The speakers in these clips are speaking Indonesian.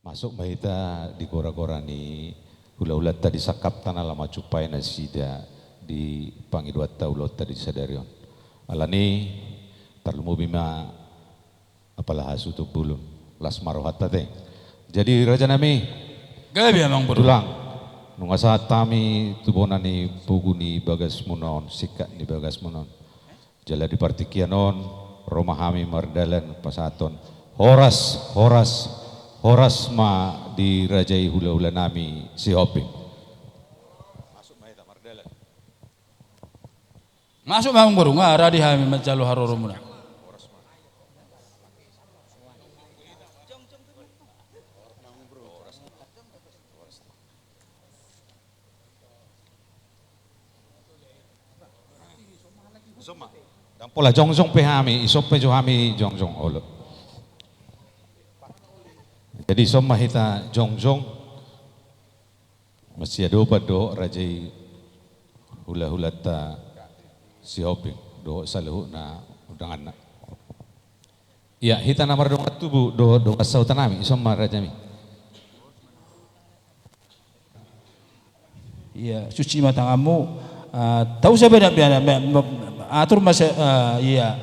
Masuk mahita di gora-gora ni hula-hula tadi sakap tanah lama cupai na sida di pangiduat taulot tadi sadarion. Alani tarlumu bima apalah hasu tu bulun las marohat tadi. Jadi raja nami gabi amang bro. tulang nunga saat tami tubonani puguni bagas munon sikat ni bagas munon. Jala di partikianon romahami mardalan pasaton horas ma di rajai hula-hula nami si Hoping. Masuk amang bro ngara di hami majalu haroro muna. Dan pola jongjong pe hami isop pe jo hami jongjong olo. Jadi somma hita jongjong masih ada obat do rajai hula-hula ta si Hoping do saluhu na undangan na. Ya hita namar dong tubuh do asau tanami somma rajami. Iya, cuci mata kamu. Tahu siapa nak biar atur masa iya.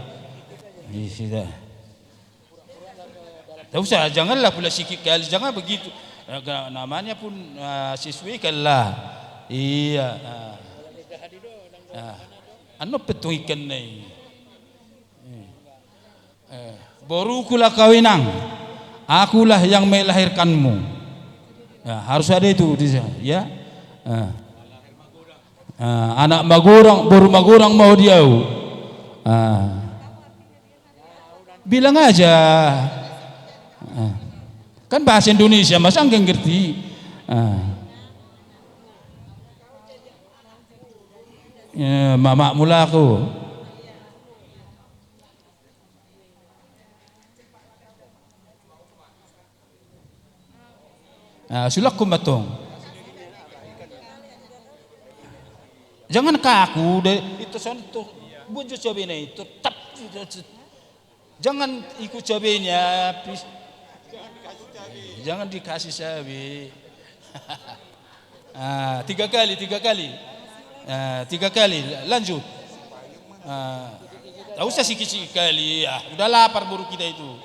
Sudah. Tahu saya janganlah pula sikit kali, jangan begitu. Namanya pun siswi kalah. Iya. Ano petung ikan ni? Baru kula kawinang, akulah yang melahirkanmu. Harus ada itu di sana, ya. Anak magurang, baru magurang mau dia. Bilang aja. Kan bahasa Indonesia, masa enggak ngerti? Mama mula aku. Sulak kumatong. Jangan kaku deh, itu sentuh bunyi cabenya itu tap. Jangan ikut cabenya, jangan dikasih cabai. 3 kali, 3 kali, lanjut. Tak usah sikit-sikit kali, ya. Udah lapar buruk kita itu.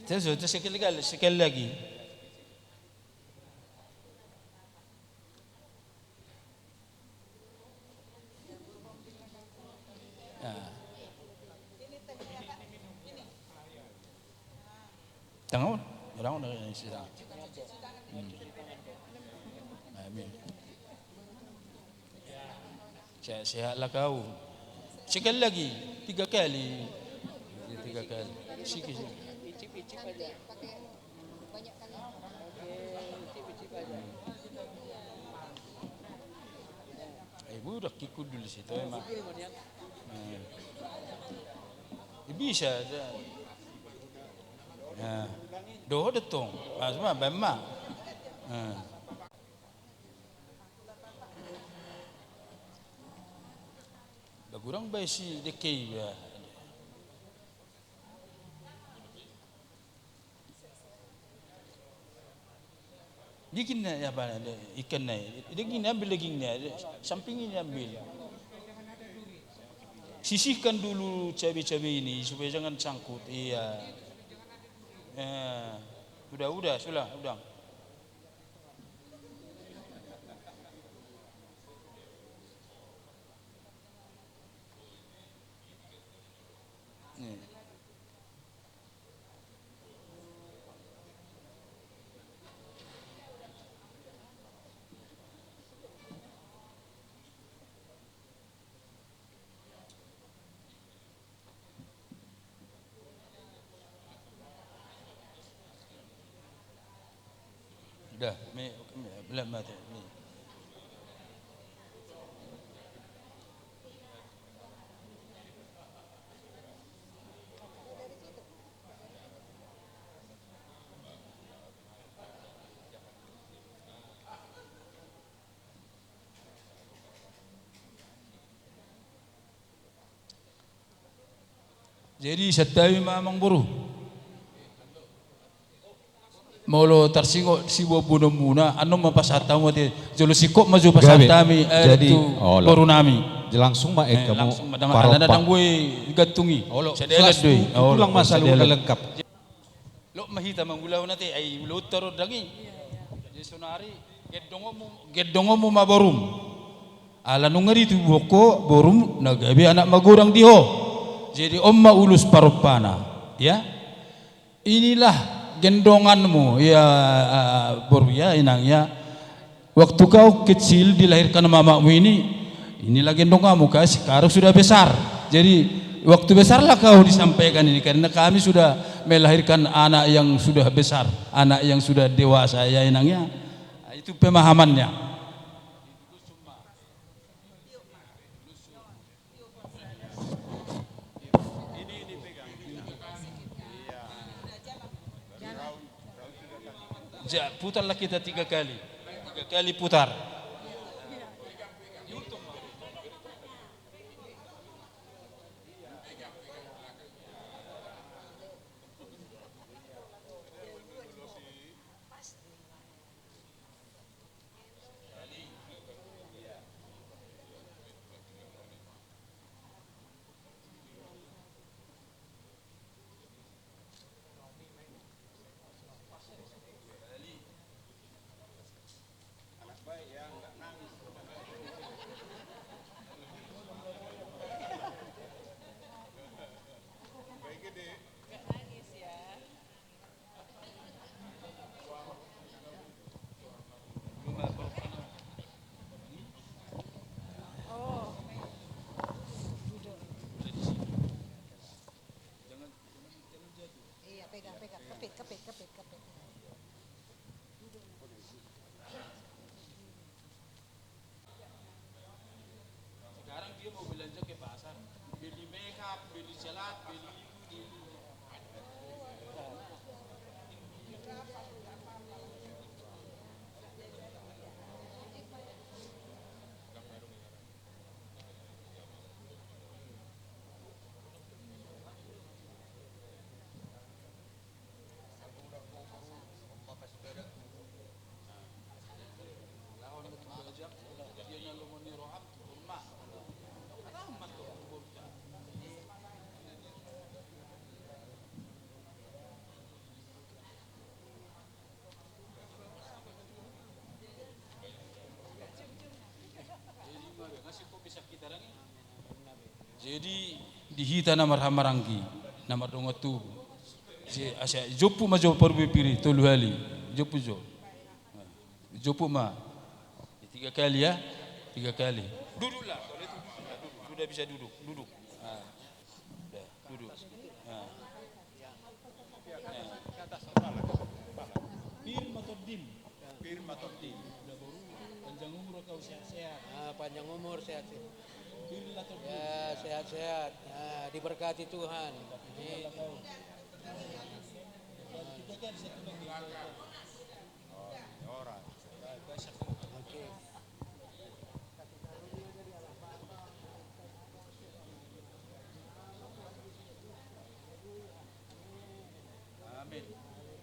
Terus sekali lagi. Tengok, orang dah sidang. Amin. Sehatlah kau. Sekali lagi, 3 kali. 3 kali. Sikit. Icip aja. Pakai banyak kali. Icip aja. Ibu udah kikut dulu situ emang. Bisa. Doh detong, semua bema. Bagurang besi dekei ya. Dikin na apa ikan na, dikin ambil dagingnya, samping ini ambil. Sisihkan dulu cabai-cabai ini supaya jangan sangkut. Iya. Udah, sudah. Dah, belum mati. Jadi setawi mamang buru. Molo tersingok si bunuh muna anu mapasata mo ti jolo sikop maju pasatami jadi baru nami langsung mah kamu langsung ada dadang gue gatungi sedelat doi ulang masalah udah lengkap lo mahita manggulaw nati ay lutar dangi jadi sonari gedongo mo mabarum ala nungari tu boko borum nagabi anak magurang diho jadi omma ulus parupana ya inilah gendonganmu ya Bor ya inang ya waktu kau kecil dilahirkan mamamu inilah gendonganmu kau sekarang sudah besar jadi waktu besarlah kau disampaikan ini karena kami sudah melahirkan anak yang sudah besar anak yang sudah dewasa ya inang ya itu pemahamannya. Putarlah kita 3 kali putar. Sekarang dia mau belanja ke pasar, beli makeup, beli celat, beli jadi dihita namar hamarangki namar dongotu si asya jopu ma jo perbe piri tolu hali jopu ma 3 kali ya 3 kali duduklah kalau itu sudah bisa duduk duduk Firmatodin udah baru panjang umur kau sehat-sehat Panjang umur sehat-sehat ya sehat-sehat diberkati Tuhan.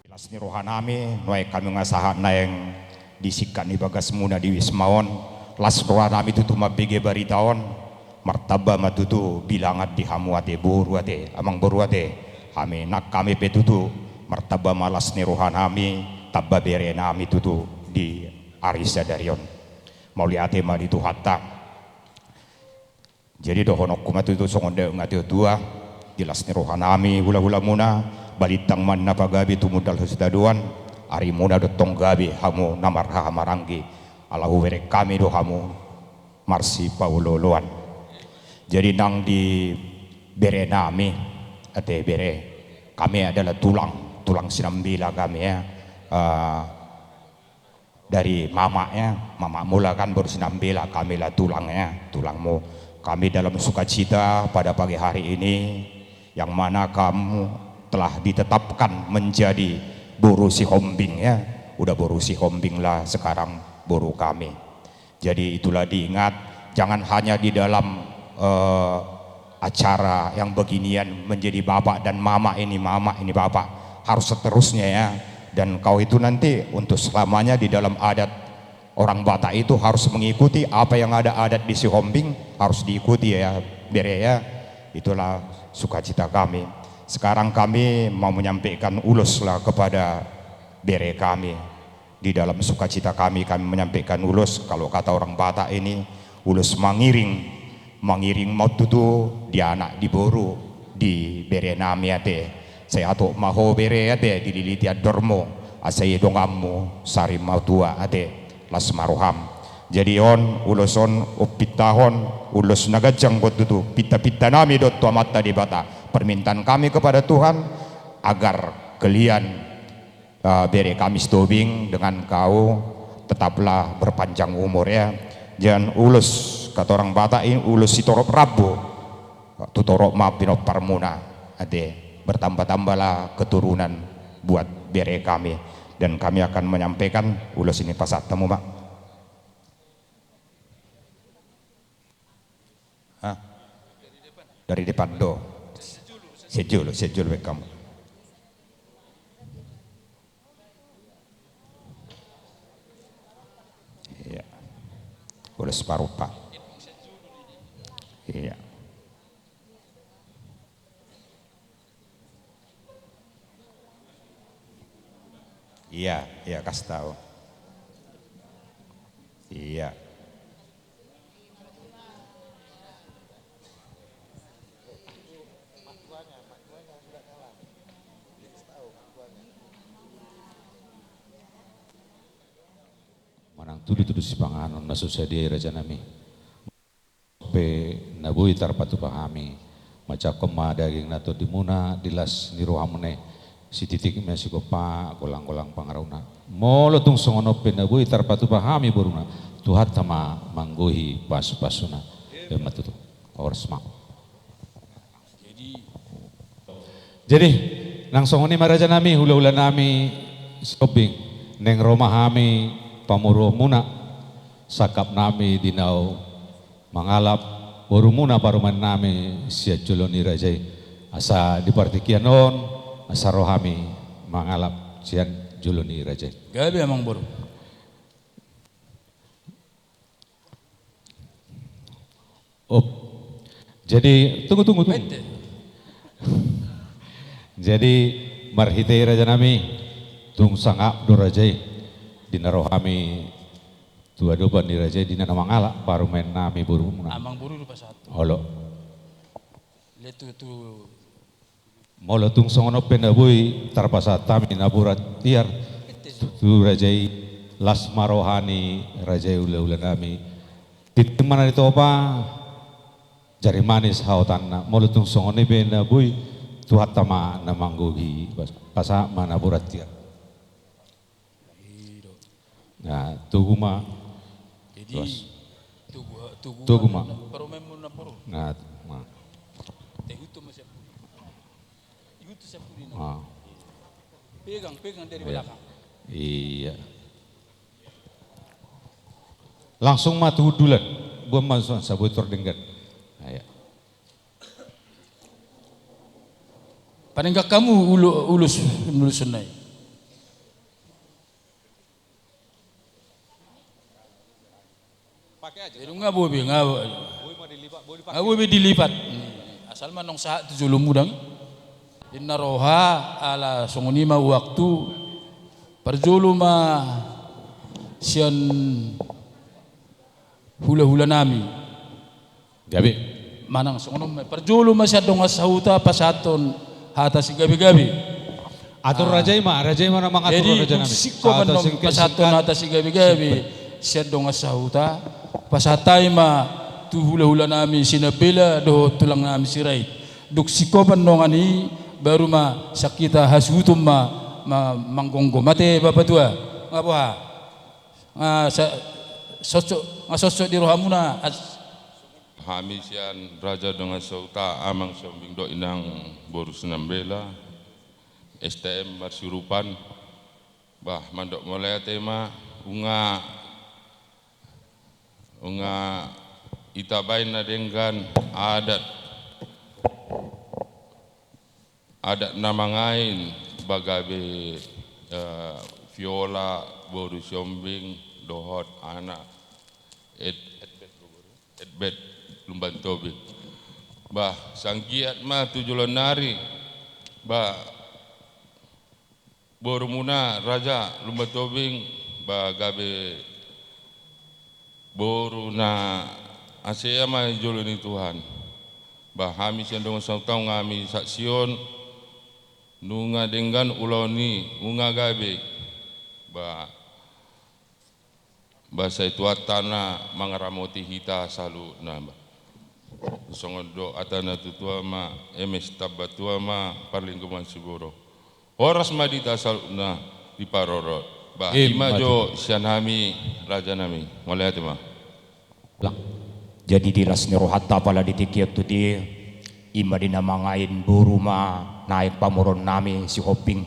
Lasni rohanami noy kami ngasahan naeng disikan ibagas muna di Wismaon las rohanami tutu mabege baritaon martaba matutu bilangat di hamuate boruate amang boruate kami nak kami petutu martaba malas ni rohanami tabba bere nami tutu di arisa darion mau liate ma di hatta jadi dohonok kumatutu songonde ngati tua jelas ni rohanami hula-hula muna balitang man napagabi tumudal husdaduan ari muna dotong gabi hamu namarha hamaranggi alahu were kami do hamu marsi pauloloan jadi nang di bere nami ate bere kami adalah tulang sinambila kami ya dari mama ya mama mula kan baru sinambila kami lah tulangmu kami dalam sukacita pada pagi hari ini yang mana kamu telah ditetapkan menjadi buru si hombing ya udah buru si hombing lah sekarang buru kami jadi itulah diingat jangan hanya di dalam acara yang beginian menjadi bapak dan mama ini bapak, harus seterusnya ya. Dan kau itu nanti untuk selamanya di dalam adat orang Batak itu harus mengikuti apa yang ada adat di Sihombing, harus diikuti ya Bere ya. Itulah sukacita kami. Sekarang kami mau menyampaikan ulus lah kepada Bere kami. Di dalam sukacita kami menyampaikan ulus. Kalau kata orang Batak ini, ulus mangiring mau tutu dia anak diboru di Bere nami ate. Saya atuk maho Bere ate dililiti adormo asai dongamu sari mau tua ate las maruham. Jadi on uluson upitahon ulus nagajang buat tutu pita-pita nami dot tua mata di Batak. Permintaan kami kepada Tuhan agar kalian Bere kami stobing dengan kau tetaplah berpanjang umur ya. Jangan ulus kata orang Batak ini ulus sitorop rabu tutorop ma pinop parmuna ade bertambah-tambahlah keturunan buat Bere kami. Dan kami akan menyampaikan ulus ini pasat temu mak. Hah? Dari depan do sejul kamu. Iya. Ulus parupa. Iya. Iya, kasih tahu. Iya. Manang tudu si panganon na susadi raja nami. Pe nabui tarpatu pahami. Macakom ma daging nato dimuna dilas niruhamune. Si titik me si kopa golang-golang pangarauna. Molo tung songono pe nabui tarpatu pahami boruna. Tuhat tama manggohi pasu-pasuna. Matutu. Orsma. Jadi nang songoni maraja nami hula-hula nami sobing neng Roma hami pamuruh muna sakap nami dinau mangalap baru muna paruman nami siat joloni rajai asa di partikianon asa rohami mangalap sian joloni rajai gabi amang baru jadi tunggu jadi marhitei raja nami tung sangap durajai dinarohami tua doban dirajai dina mangala baru main nami buru amang buru lupa satu holo letu tu molo tung songono pendabui tarpasa tami naburat tiar tu rajai las marohani rajai ula-ula nami titemana itu apa jari manis hautanna molo tung songono pendabui tuhat tama namanggogi pasa mana burat tiar. Nah, tuguma. Jadi tuguma. Paromem na paro. Nah, Tehuto mo siya. Ihuto siya puli ah. Pegang dari belakang. Iya. Langsung matu dulan. Buat masuk sabut terdenggan. Iya. Paling enggak kamu ulus sunai. Jadi nggak boleh dilipat. Asal manong saat tu julum mudang. Inna roha ala songonima waktu perjuluma sian hula-hula nami. Gabi. Manang songonom perjuluma sian dongas sauta pasaton hata si gabi-gabi. Atur rajai mana mangatur raja jadi nami. siko manong pasaton hata si gabi-gabi sian dongas sauta pasatai ma tu hula-hula nami sinabela do tulang nami sirai duk sikoban nongani baru ma sakita hasutum ma manggonggo mate bapak tua ngapa sosok di rohamuna Hamisian Raja dengan Sauta amang sombing do inang borus nambela STM marsurupan bah mandok mulai tema unga itabain na dengan adat ada nama ngain bagabe viola boru siombing dohot anak edbet lumban tobik bah sangkiat mah tujulan nari bah boru muna raja lumban tobing bah gabe boru na asea mah joloni Tuhan bah kami sendong sautau ngami saksion nunga dengan uloni unga gabe bahasa itu atana mangaramoti hita salu namba songodo atana tutua ma emes tabatua ma parlingkuman siboro horas madita salu na di parorot bah ima jo sianami raja nami mulai ma jadi dilas ni rohata pala ditikiat tu dia ima dinamangain buruma naik pamuron nami si hoping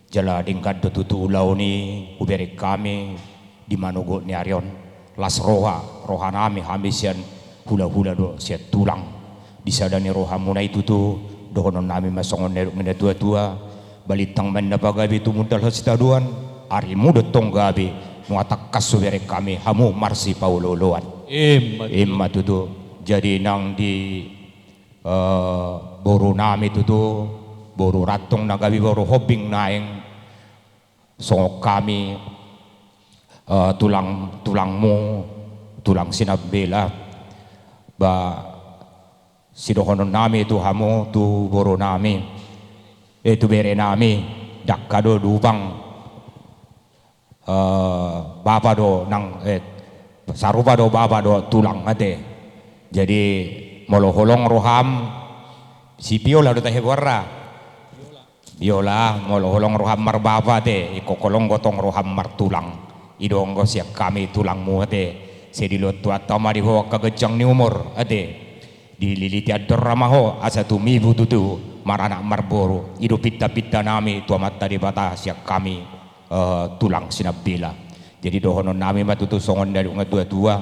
jala dingkad tutu ulau ni uberi kami di manugo ni arion las roha nami hamisian hula do siat tulang disadani roha munai tutu dohonon nami masongon neruk mena tua balitang menda pagabi tu mudal hasitaduan ari muda tonggabi nuatak kasu uberi kami hamu marsi pauloloan emma tutu jadi nang di boru nami tutu boru ratong nagabi boru hobing naeng songok kami tulangmu tulang sinabela ba sidohonon nami tu hamu tu boru nami tu bere nami dakkado dubang bapa do nang sarupa do bapa do tulang ate jadi moloholong roham si piola do tahe warra biola moloholong roham mar bapa te ikokolong gotong roham mar tulang idonggo siak kami tulangmu ate sedilot tua tamari ho kagejang ni umur ate dililiti ador ramaho asa tumibu tutu marana marboro ido pitta nami tua mata di bata siak kami tulang sinabila jadi dohonon nami matutu songon dari unga tua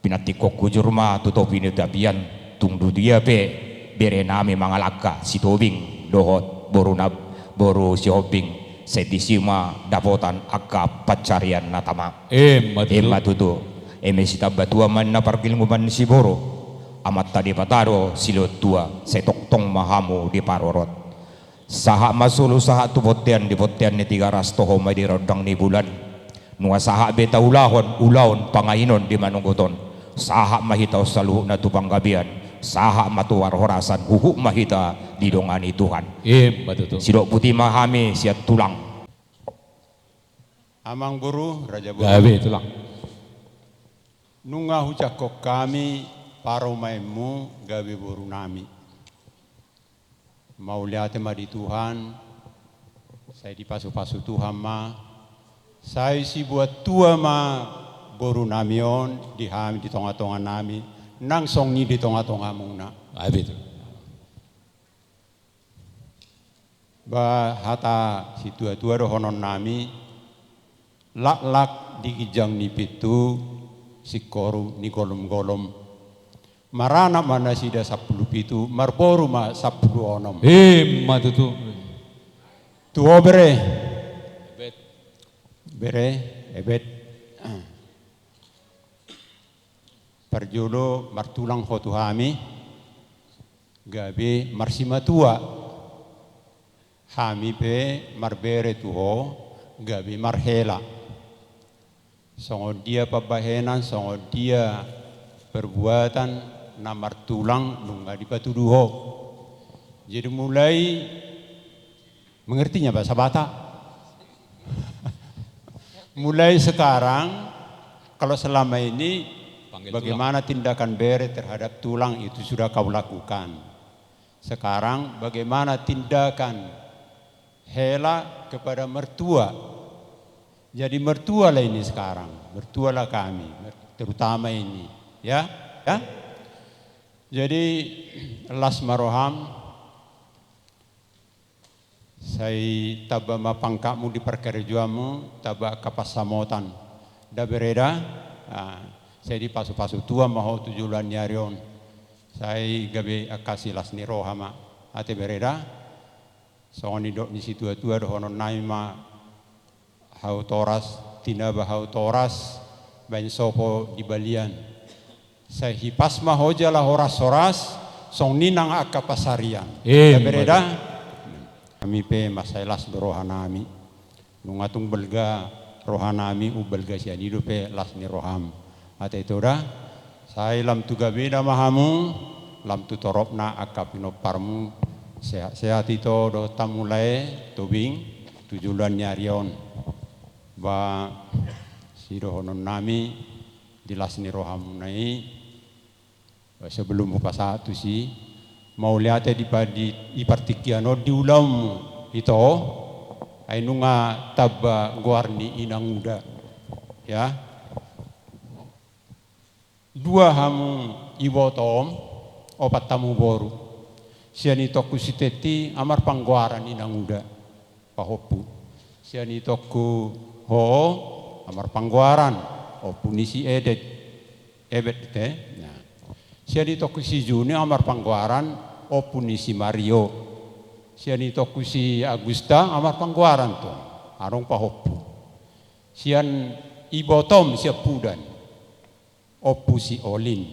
pinati kokujur ma tuto pinitapian tungdu dia pe bere nami mangalaka si tobing dohot boru si hoping setisima dapotan akka pacarian natama emma tutu emesita batua man na parkil nguman si boro amat tadi pataro silot tua setoktong mahamu di parorot saha masulu saha tu potian di potian ni 300 toho may di rodang ni bulan nua saha beta ulaon pangainon di manungguton saha mahitaw sa luhuk na tupang gabian saha matuwar horasan huhuk mahita di dongani Tuhan sidok putih mahami siat tulang amang buru raja buru gabe tulang nunga hucakok kami paro maimu gabe buru nami mau lihat ma di Tuhan saya dipasu-pasu Tuhan ma saya si buat tua ma boru namion dihami di tonga-tonga nami nang song ni di tonga-tonga muna gabe ba hata si tua-tua do honon nami lak-lak di kijang ni pitu si koru ni golom-golom marana mana sida 10 pitu marboru ma 10 onom emma tutu tuo bere ebet parjolo martulang hotu hami gabe marsima tua hami pe marbere tuho gabe marhela songo dia pabahenan songo dia perbuatan namar tulang nunga di batu duho jadi mulai mengertinya bahasa Batak mulai sekarang kalau selama ini bagaimana tindakan bere terhadap tulang itu sudah kau lakukan. Sekarang bagaimana tindakan hela kepada mertua. Jadi mertua lah ini sekarang, mertua lah kami, terutama ini, ya. Jadi las maroham, saya taba mapangkamu di perkerjaanmu, taba kapas samotan, dah bereda. Saya dipasu-pasu tua maho 7 bulan nyarion. Saya gabe akasi las ni rohama ate bereda Soalnya dok ni situ tua dohonon naima hau toras tinaba hau toras bain sopo di balian. Saya hipas mah hoja lah horas song ninang akka pasarian. Bereda kami pe masailas rohanami nungatung belga rohanami u belga sianido pe las ni roham. Ate itu dah saya lam tu gabeda mahamu lam tu toropna akka pinoparmu sehat-sehat itu do tamulai tubing tujuan nyarion ba sirohonon nami dilasni rohamunai sebelum buka satu sih mau lihat di ipartikiano di ulam itu ainunga tabba guarni inang muda ya dua hamu ibotom opat tamu boru siani toku siteti amar pangguaran inang muda pahopu siani toku ho amar pangguaran opu nisi ebet teh nah siani toku si Juni amar pangguaran opu nisi Mario siani toku si Agusta amar pangguaran tuh arong pahopu sian ibotom siap pudan opu si Olin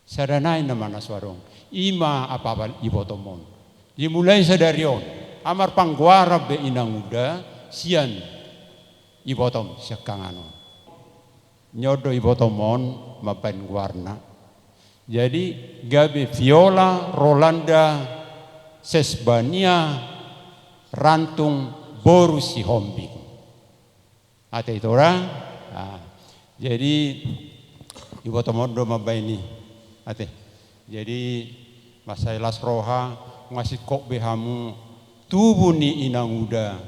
sadanai nama naswarong ima apa ibotomon dimulai sadarion amar pangguara be inang muda sian ibotom sekangano nyodo ibotomon mapan warna jadi gabe viola Rolanda Sesbania rantung boru si hombing ate itu orang jadi ibotomon do mabaini ate jadi masailas roha ngasih kok behamu tubuh ni inang muda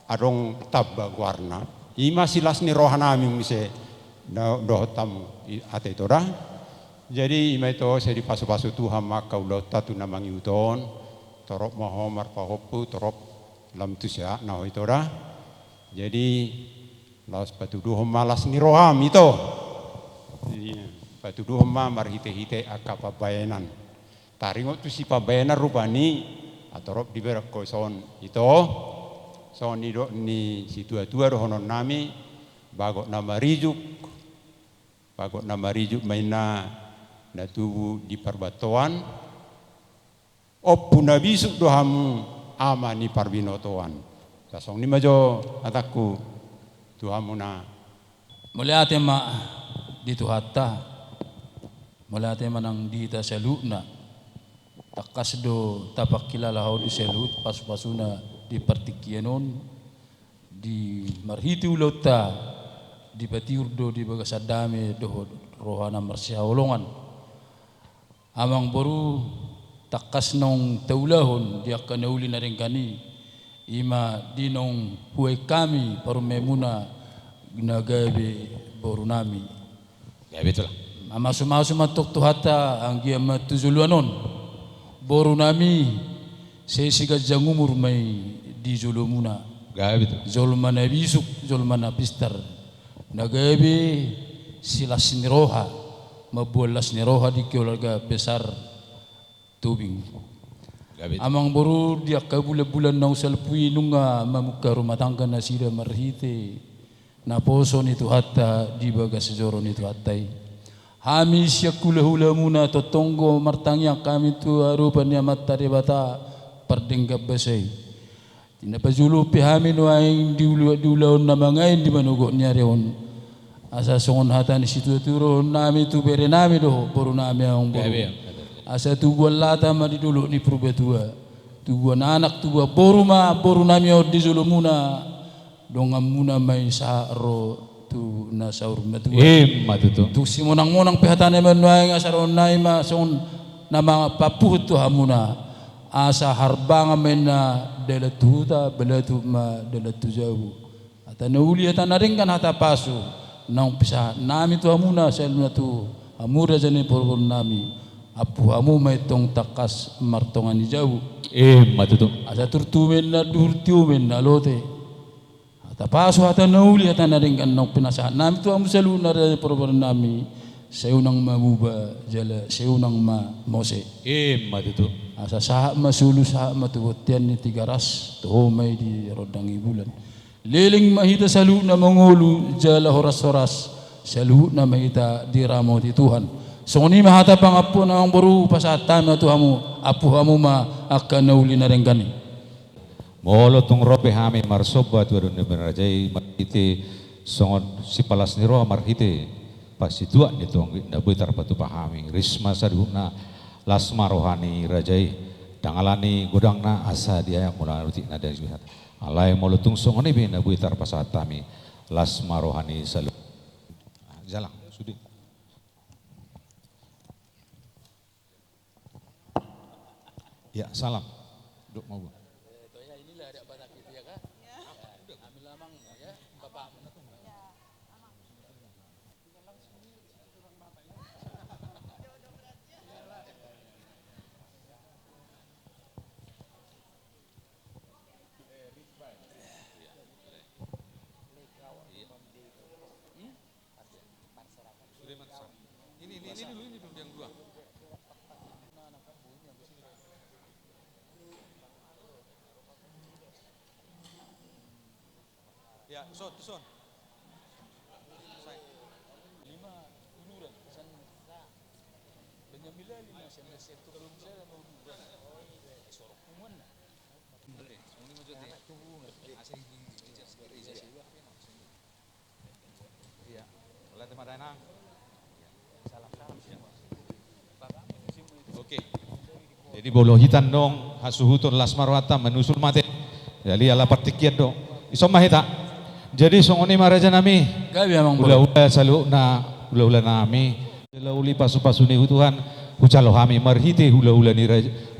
adong tabba warna ima silas ni roha nami mise do tamu ate itu dah jadi ima itu saya dipasu-pasu Tuhan maka ulah tatu namangi uton torop mahomar pahopu torop lam tu sia nah itu dah jadi laos patuduh malas ni roham itu patuduh ma marhite-hite akka pabayanan taringo tu si pabayanan rupani atorop di berak koson itu son nido ni situa-tua rohonon nami bagot nama rijuk maina na tubu di perbatoan oppu nabisuk dohamu ama ni parbinotoan kasong ni majo ataku tuhamu na mulai ate ma dito hatta mulai ate manang dita seluna takas do tapak kilala hau di selut pas-pasuna di partikianon di marhiti ulota di patiurdo di bagasadame do rohana marsihaolongan amang baru takas nong taulahon di akan nauli na rin kani ima di nong huway kami parumemuna ginagabi baru nami ya betul amasu-masu matok tuhata ang gia matuzuluanon baru nami sesiga jangumur may di zulumuna gabi betul zulmana bisuk zulmana pistar nagabi silas niroha mabualas niroha di keluarga besar tubing gabi amang baru dia kabula-bulan na usalpui nunga mamuka rumah tangga na sida marhite na poso nito hatta di baga sejoro nito hatai hami siya kula-hula muna totonggo martangya kami tu arupan niya matari bata perdenggap basay tinapazulupi hami no aing diulaon na mangain di manugok niya reon asa songon hata ni situ turo nami tu bere nami do baru nami ang baru asa tubuan lata ma di dulu ni prubetua tubuan anak tubuan boru nami di zulu muna dongam muna may saro tu na saur matua matutu tu si monang pihatane manuay nga saron naima son na mga papuhut tu hamuna asa harbanga men na delatuta belatu ma delatu jauh ata nauli ata naringkan hata pasu nang pisa nami tu hamuna sa luna tu amura jani porpor nami apu hamu may tong takas martongan ni jauh matutu asa turtumen na durtiumen na lote tapaso hata nauli hata naringkan nang pinasahan nami tu amu saluna dari porpor nami seunang mabuba jala seunang ma mose Matutu. asa saha masulu saha matubutian ni 300 tuhomay di rodangi bulan liling mahita salu na mangulu jala horas-horas salu na mahita di ramo ti Tuhan soni mahata pangapu na ang baru pasatama tu hamu apu hamu ma akan nauli na renggani Molo tung rope hami marsobat wadun berajai marhite songon si palas niro marhite pasti tua ni tuang na buitar patu pahami risma saduna lasma rohani rajai dangalani godangna asa dia mula ruti na dari juhat alai molo tung songon ibe na buitar pasatami lasma rohani salu jalan sudi ya salam duk mau ya son Oke. Jadi bolo hitan dong hasuhutun lasmarwata menusul mate. Jadi ala partikian dong. Isom mahita. Jadi songoni maraja nami. gabi amang Ula-ula salu na ula-ula nami. Ula-uli pasu-pasu ni Tuhan. Hucalo hami marhite hula-hula ni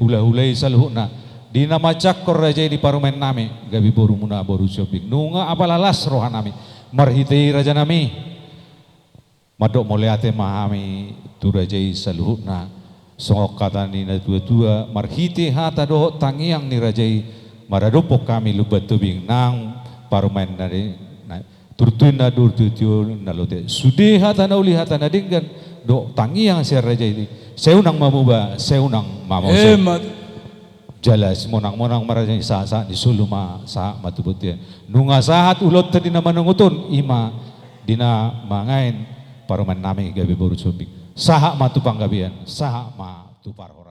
hula-hulai salu na. Di nama cakor raja di parumen nami. Gabi boru muna boru shopping. Nunga apalalas rohan nami. Marhite raja nami. Madok moleate mahami tu raja salu na. Songok kata ni na tua-tua marhite hata doh tangiang ni rajai maradopok kami lubat tubing nang parumen nari turtuin na durtutiul nalote sude hata na uli hata na dinggan do tangiang si rajai seunang mamuba seunang mamau jelas monang-monang marajai sa di suluma sa matubutian nunga sahat ulot tadi na manungutun ima dina mangain parumen nami gabi boru subing saha matu panggabian saha matu parho